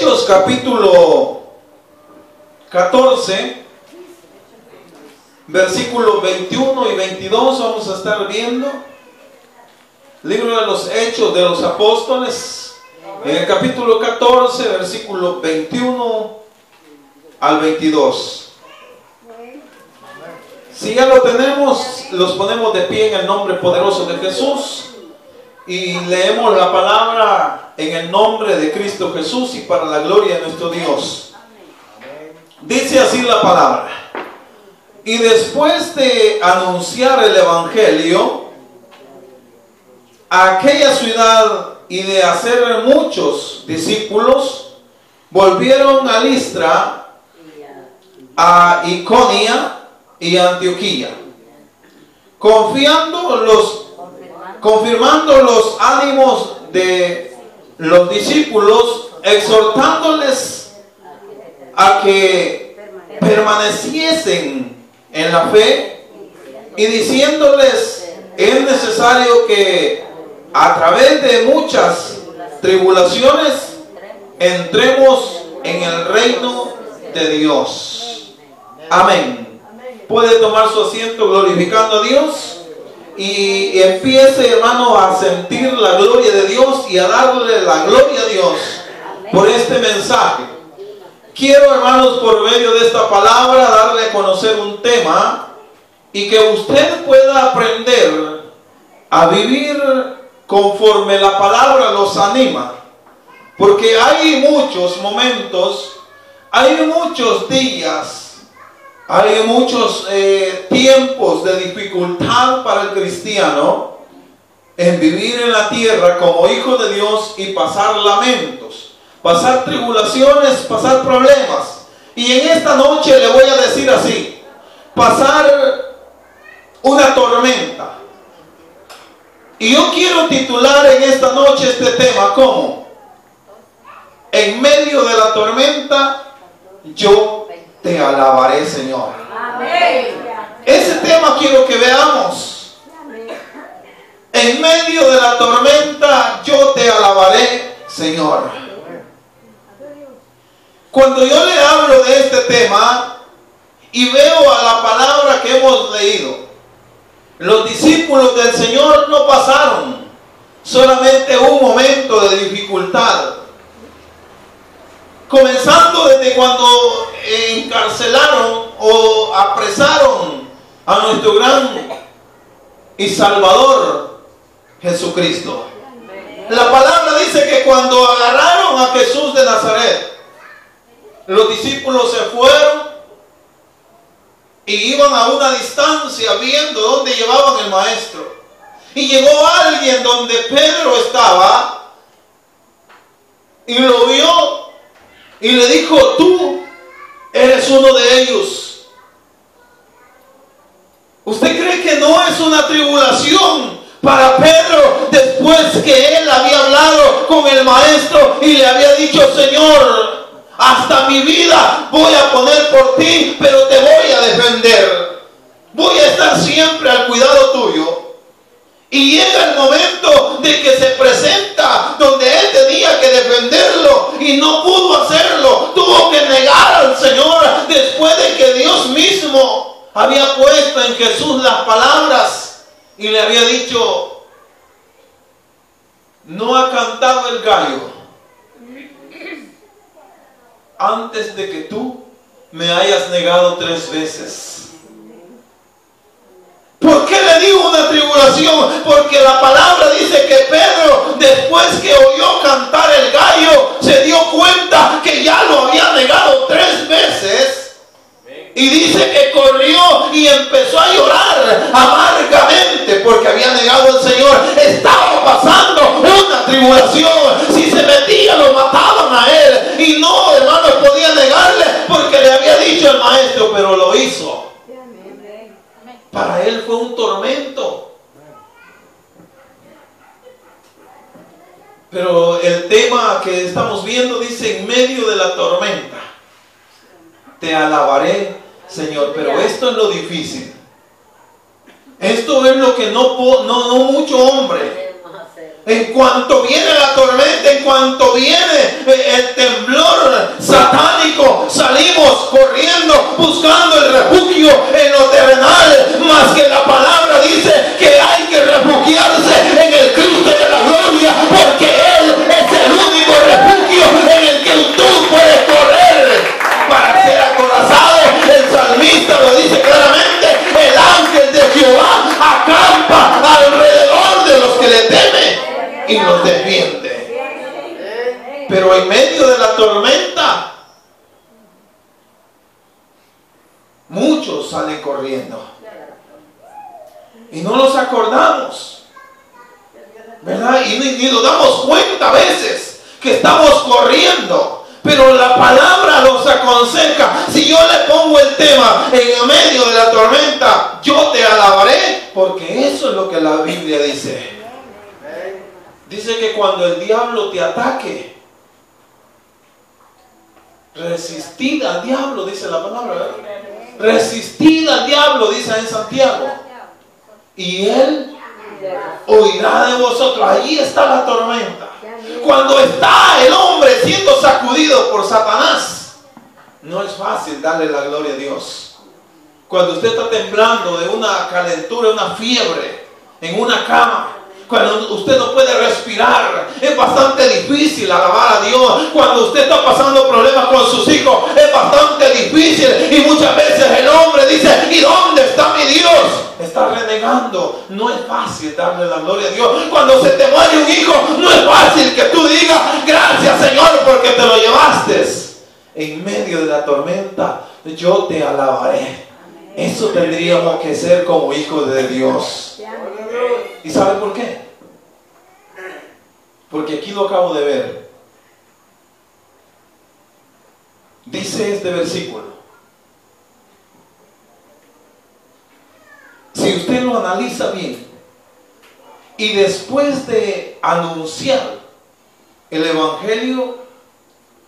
Hechos capítulo 14, versículos 21 y 22 vamos a estar viendo. Libro de los Hechos de los Apóstoles, en el capítulo 14, versículos 21 al 22. Si ya lo tenemos, los ponemos de pie en el nombre poderoso de Jesús y leemos la palabra en el nombre de Cristo Jesús y para la gloria de nuestro Dios. Dice así la palabra: y después de anunciar el evangelio a aquella ciudad y de hacer muchos discípulos, volvieron a Listra, a Iconía y a Antioquía, confirmando los ánimos de los discípulos, exhortándoles a que permaneciesen en la fe y diciéndoles: es necesario que a través de muchas tribulaciones entremos en el reino de Dios. Amén. Puede tomar su asiento glorificando a Dios y empiece, hermano, a sentir la gloria de Dios y a darle la gloria a Dios por este mensaje. Quiero, hermanos, por medio de esta palabra darle a conocer un tema y que usted pueda aprender a vivir conforme la palabra los anima, porque hay muchos momentos, hay muchos días, hay muchos tiempos de dificultad para el cristiano en vivir en la tierra como hijo de Dios y pasar lamentos, pasar tribulaciones, pasar problemas. Y en esta noche le voy a decir así: pasar una tormenta. Y yo quiero titular en esta noche este tema como: en medio de la tormenta yo te alabaré, Señor. Amén. Ese tema quiero que veamos. En medio de la tormenta yo te alabaré, Señor. Cuando yo le hablo de este tema y veo a la palabra que hemos leído, los discípulos del Señor no pasaron solamente un momento de dificultad. Comenzando desde cuando encarcelaron o apresaron a nuestro gran y Salvador Jesucristo. La palabra dice que cuando agarraron a Jesús de Nazaret, los discípulos se fueron y iban a una distancia viendo dónde llevaban el maestro. Y llegó alguien donde Pedro estaba y lo vio y le dijo: tú eres uno de ellos. ¿Usted cree que no es una tribulación para Pedro después que él había hablado con el maestro y le había dicho: Señor, hasta mi vida voy a poner por ti, pero te voy a defender, voy a estar siempre al cuidado tuyo? Y llega el momento de que se presenta donde él tenía que defenderlo y no pudo hacerlo. Tuvo que negar al Señor después de que Dios mismo había puesto en Jesús las palabras y le había dicho: no ha cantado el gallo antes de que tú me hayas negado 3 veces. ¿Por qué le digo una tribulación? Porque la palabra dice que Pedro, después que oyó cantar el gallo, se dio cuenta que ya lo había negado 3 veces. Y dice que corrió y empezó a llorar amargamente porque había negado al Señor. Estaba pasando una tribulación. Si se metía, lo mataban a él. Y no, hermanos, podía negarle porque le había dicho el maestro, pero lo hizo. Para él fue un tormento. Pero el tema que estamos viendo dice: en medio de la tormenta te alabaré, Señor. Pero esto es lo difícil. Esto es lo que no mucho hombre. En cuanto viene la tormenta, en cuanto viene el temblor, en medio de la tormenta, muchos salen corriendo. Y no nos acordamos, ¿verdad? Y ni nos damos cuenta a veces que estamos corriendo. Pero la palabra nos aconseja. Si yo le pongo el tema en medio de la tormenta, yo te alabaré, porque eso es lo que la Biblia dice. Dice que cuando el diablo te ataque, resistid al diablo, dice la palabra, ¿verdad? Resistid al diablo, dice en Santiago, y él huirá de vosotros. Allí está la tormenta. Cuando está el hombre siendo sacudido por Satanás, no es fácil darle la gloria a Dios. Cuando usted está temblando de una calentura, una fiebre, en una cama, cuando usted no puede respirar, es bastante difícil alabar a Dios. Cuando usted está pasando problemas con sus hijos, es bastante difícil. Y muchas veces el hombre dice: ¿y dónde está mi Dios? Está renegando. No es fácil darle la gloria a Dios. Cuando se te muere un hijo, no es fácil que tú digas: gracias, Señor, porque te lo llevaste. En medio de la tormenta, yo te alabaré. Eso tendríamos que ser como hijos de Dios. ¿Y sabe por qué? Porque aquí lo acabo de ver. Dice este versículo: si usted lo analiza bien, y después de anunciar el evangelio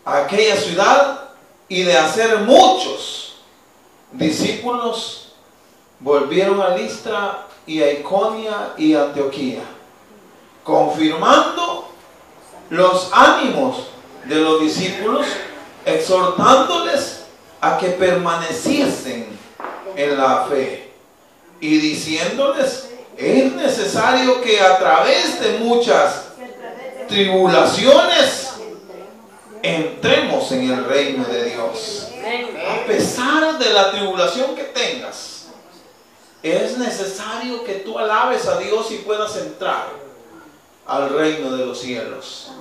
a aquella ciudad y de hacer muchos discípulos, volvieron a Listra y a Iconía y a Antioquía, confirmando los ánimos de los discípulos, exhortándoles a que permaneciesen en la fe y diciéndoles: es necesario que a través de muchas tribulaciones entremos en el reino de Dios. A pesar de la tribulación que tengas, es necesario que tú alabes a Dios y puedas entrar al reino de los cielos.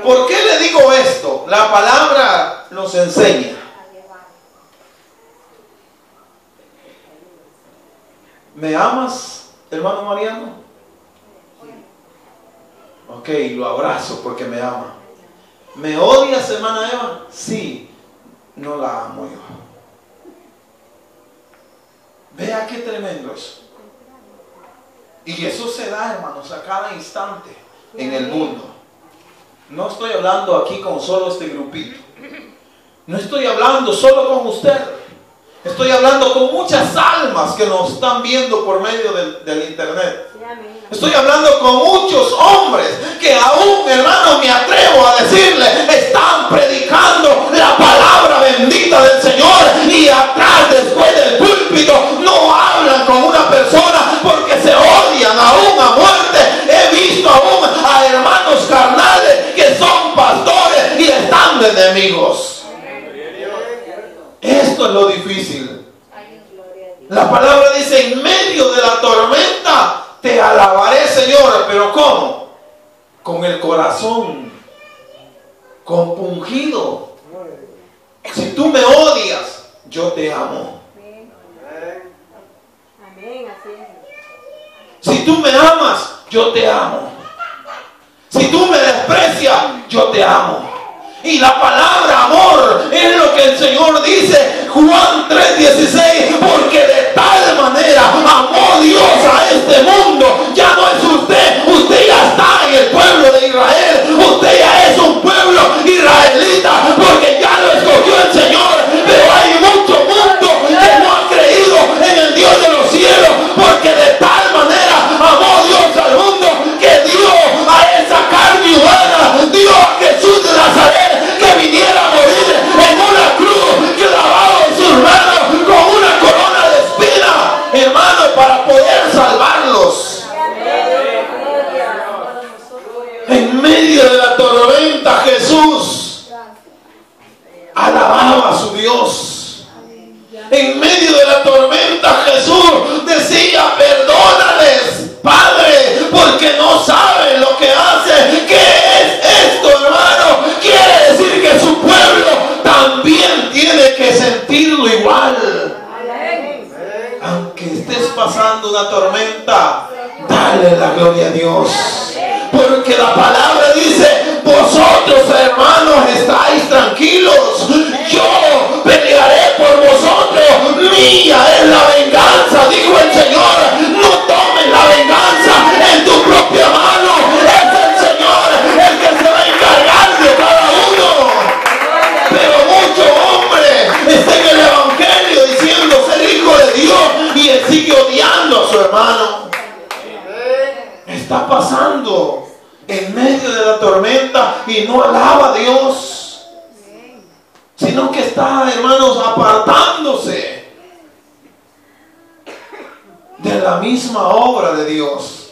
¿Por qué le digo esto? La palabra nos enseña. ¿Me amas, hermano Mariano? Ok, lo abrazo porque me ama. ¿Me odias, hermana Eva? Sí, no la amo yo. Vea qué tremendo eso. Y eso se da, hermanos, a cada instante en el mundo. No estoy hablando aquí con solo este grupito. No estoy hablando solo con usted. Estoy hablando con muchas almas que nos están viendo por medio del internet. Estoy hablando con muchos hombres que aún, hermano, me atrevo a decirle, están predicando la palabra bendita del Señor, y atrás, después del púlpito, no hablan con una persona porque se odian aún a muerte. He visto aún a hermanos carnales que son pastores y están de enemigos. Esto es lo difícil. La palabra dice: en medio de la tormenta te alabaré, Señor. ¿Pero cómo? Con el corazón compungido. Si tú me odias, yo te amo. Si tú me amas, yo te amo. Si tú me desprecias, yo te amo. Y la palabra amor es lo que el Señor dice, Juan 3:16, porque de tal manera amó Dios a este mundo. Ya no es usted ya está en el pueblo de Israel, usted ya es un pueblo israelita, porque ya lo escogió el Señor. Pero hay mucho mundo que no ha creído en el Dios de los cielos, porque de tal manera amó Dios al mundo que dio a esa carne humana, dio a Jesús de Nazaret, que viniera a morir en una cruz, clavado en sus manos con una corona de espina, hermano, para poder salvarlos. pasando una tormenta, dale la gloria a Dios. Porque la palabra dice, vosotros hermanos estáis tranquilos, yo pelearé por vosotros, mía es la venganza, dijo el Señor. No tomes la venganza en tu propia mano, es el Señor el que se va a encargar de cada uno. Pero muchos hombres están en el evangelio diciendo ser hijo de Dios y él sigue odiando a su hermano. Está pasando en medio de la tormenta y no alaba a Dios, sino que está, hermanos, apartándose de la misma obra de Dios.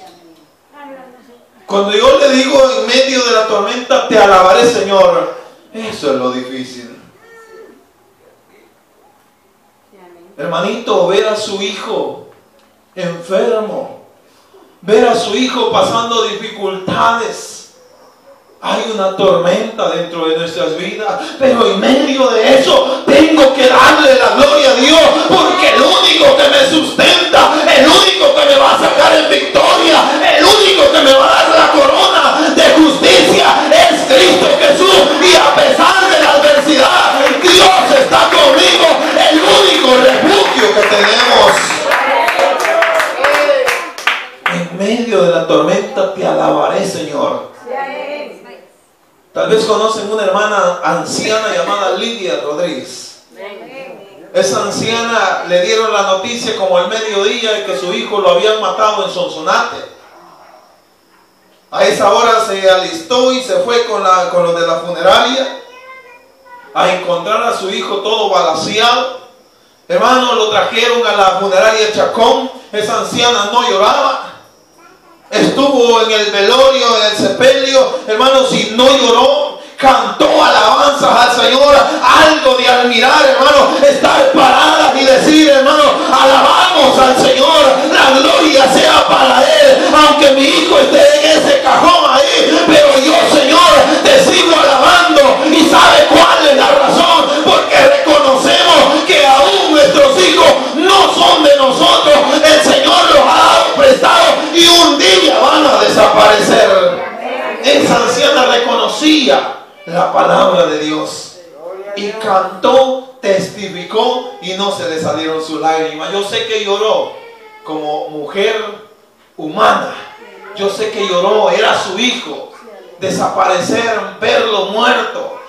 Cuando yo le digo en medio de la tormenta, te alabaré, Señor, eso es lo difícil. Hermanito, ver a su hijo enfermo, ver a su hijo pasando dificultades. Hay una tormenta dentro de nuestras vidas, pero en medio de eso tengo que darle la gloria a Dios, porque el único que me sustenta, el único que me va a sacar en victoria, el único que me va a dar la corona de justicia es Cristo Jesús. Y a pesar de la adversidad, Dios está conmigo, el único refugio que tenemos. En medio de la tormenta te alabaré, Señor. Tal vez conocen una hermana anciana llamada Lidia Rodríguez. Esa anciana le dieron la noticia como al mediodía de que su hijo lo habían matado en Sonsonate. A esa hora se alistó y se fue con los de la funeraria a encontrar a su hijo todo balaceado. Hermano, lo trajeron a la funeraria Chacón. Esa anciana no lloraba. Estuvo en el velorio, en el sepelio, hermanos, y no lloró. Cantó alabanzas al Señor. Algo de admirar, hermano, estar parada y decir, hermano, alabamos al Señor, la gloria sea para Él. Aunque mi hijo esté en ese cajón ahí, pero yo, Señor, te sigo alabando. ¿Y sabe cuál es la razón? Porque reconocemos que aún nuestros hijos no son de nosotros. El Señor los ha dado prestado y un día van a desaparecer. Esa anciana reconocía la palabra de Dios y cantó, testificó y no se le salieron sus lágrimas. Yo sé que lloró como mujer humana. Yo sé que lloró, era su hijo. Desaparecer, verlo muerto.